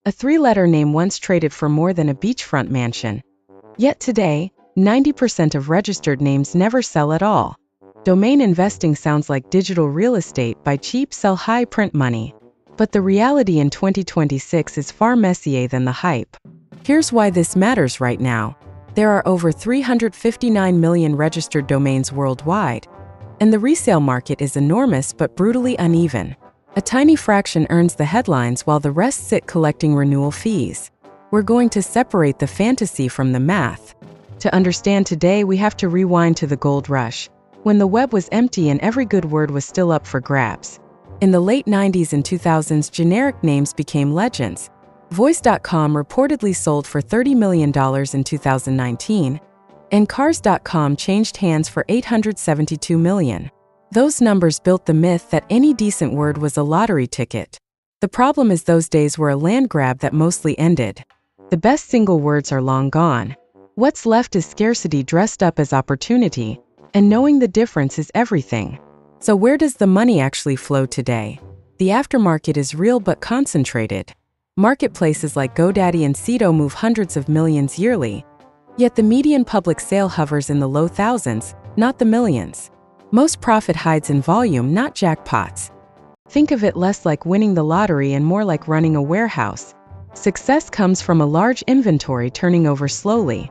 A three-letter name once traded for more than a beachfront mansion. Yet today, 90% of registered names never sell at all. Domain investing sounds like digital real estate: buy cheap, sell high, print money. But the reality in 2026 is far messier than the hype. Here's why this matters right now. There are over 359 million registered domains worldwide, and the resale market is enormous but brutally uneven. A tiny fraction earns the headlines while the rest sit collecting renewal fees. We're going to separate the fantasy from the math. To understand today, we have to rewind to the gold rush, when the web was empty and every good word was still up for grabs. In the late 90s and 2000s, generic names became legends. Voice.com reportedly sold for $30 million in 2019, and Cars.com changed hands for $872 million. Those numbers built the myth that any decent word was a lottery ticket. The problem is those days were a land grab that mostly ended. The best single words are long gone. What's left is scarcity dressed up as opportunity, and knowing the difference is everything. So where does the money actually flow today? The aftermarket is real but concentrated. Marketplaces like GoDaddy and Sedo move hundreds of millions yearly, yet the median public sale hovers in the low thousands, not the millions. Most profit hides in volume, not jackpots. Think of it less like winning the lottery and more like running a warehouse. Success comes from a large inventory turning over slowly.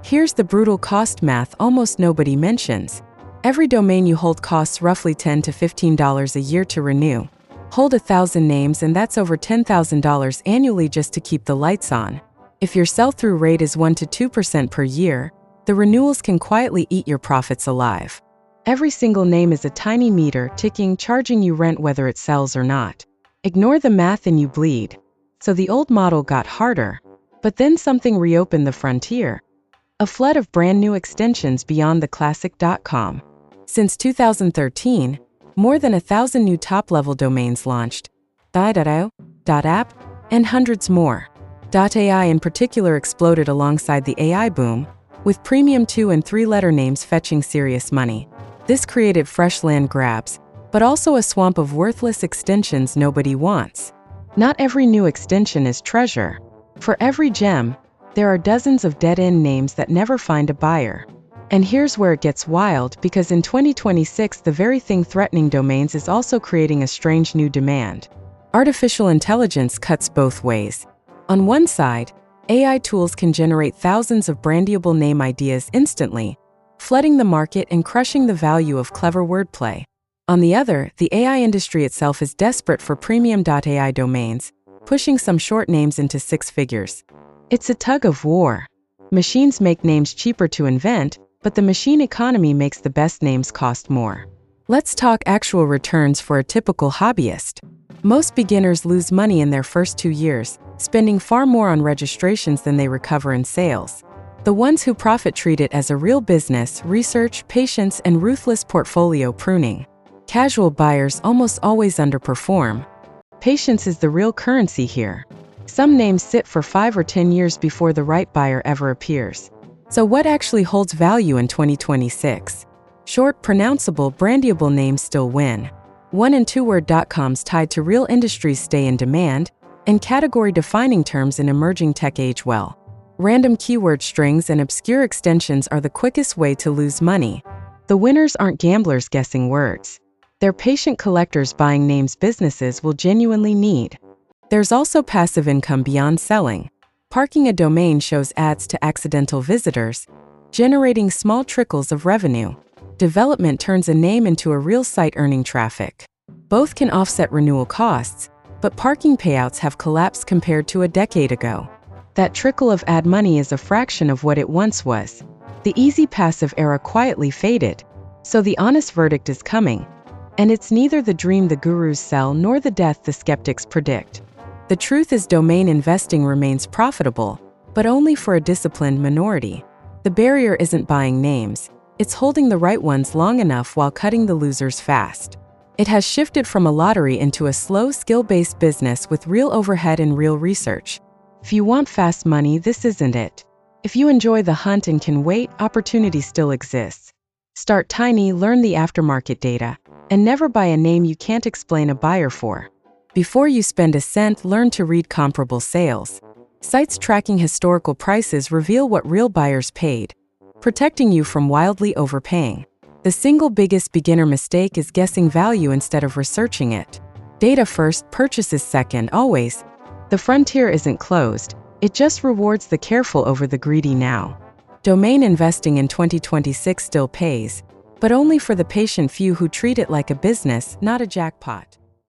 Here's the brutal cost math almost nobody mentions. Every domain you hold costs roughly $10 to $15 a year to renew. Hold 1,000 names and that's over $10,000 annually just to keep the lights on. If your sell-through rate is 1% to 2% per year, the renewals can quietly eat your profits alive. Every single name is a tiny meter ticking, charging you rent whether it sells or not. Ignore the math and you bleed. So the old model got harder, but then something reopened the frontier. A flood of brand new extensions beyond the classic .com. Since 2013, more than 1,000 new top-level domains launched, .io, .app, and hundreds more. .ai in particular exploded alongside the AI boom, with premium 2- and 3-letter names fetching serious money. This created fresh land grabs, but also a swamp of worthless extensions nobody wants. Not every new extension is treasure. For every gem, there are dozens of dead-end names that never find a buyer. And here's where it gets wild, because in 2026 the very thing threatening domains is also creating a strange new demand. Artificial intelligence cuts both ways. On one side, AI tools can generate thousands of brandable name ideas instantly, flooding the market and crushing the value of clever wordplay. On the other, the AI industry itself is desperate for premium .ai domains, pushing some short names into six figures. It's a tug of war. Machines make names cheaper to invent, but the machine economy makes the best names cost more. Let's talk actual returns for a typical hobbyist. Most beginners lose money in their first 2 years, spending far more on registrations than they recover in sales. The ones who profit treat it as a real business: research, patience, and ruthless portfolio pruning. Casual buyers almost always underperform. Patience is the real currency here. Some names sit for 5 or 10 years before the right buyer ever appears. So what actually holds value in 2026? Short, pronounceable, brandable names still win. 1- and 2-word .coms tied to real industries stay in demand, and category-defining terms in emerging tech age well. Random keyword strings and obscure extensions are the quickest way to lose money. The winners aren't gamblers guessing words. They're patient collectors buying names businesses will genuinely need. There's also passive income beyond selling. Parking a domain shows ads to accidental visitors, generating small trickles of revenue. Development turns a name into a real site earning traffic. Both can offset renewal costs, but parking payouts have collapsed compared to a decade ago. That trickle of ad money is a fraction of what it once was. The easy passive era quietly faded, so the honest verdict is coming. And it's neither the dream the gurus sell nor the death the skeptics predict. The truth is, domain investing remains profitable, but only for a disciplined minority. The barrier isn't buying names, it's holding the right ones long enough while cutting the losers fast. It has shifted from a lottery into a slow, skill-based business with real overhead and real research. If you want fast money, this isn't it. If you enjoy the hunt and can wait, opportunity still exists. Start tiny, learn the aftermarket data, and never buy a name you can't explain a buyer for. Before you spend a cent, learn to read comparable sales. Sites tracking historical prices reveal what real buyers paid, protecting you from wildly overpaying. The single biggest beginner mistake is guessing value instead of researching it. Data first, purchases second, always. The frontier isn't closed, it just rewards the careful over the greedy now. Domain investing in 2026 still pays, but only for the patient few who treat it like a business, not a jackpot.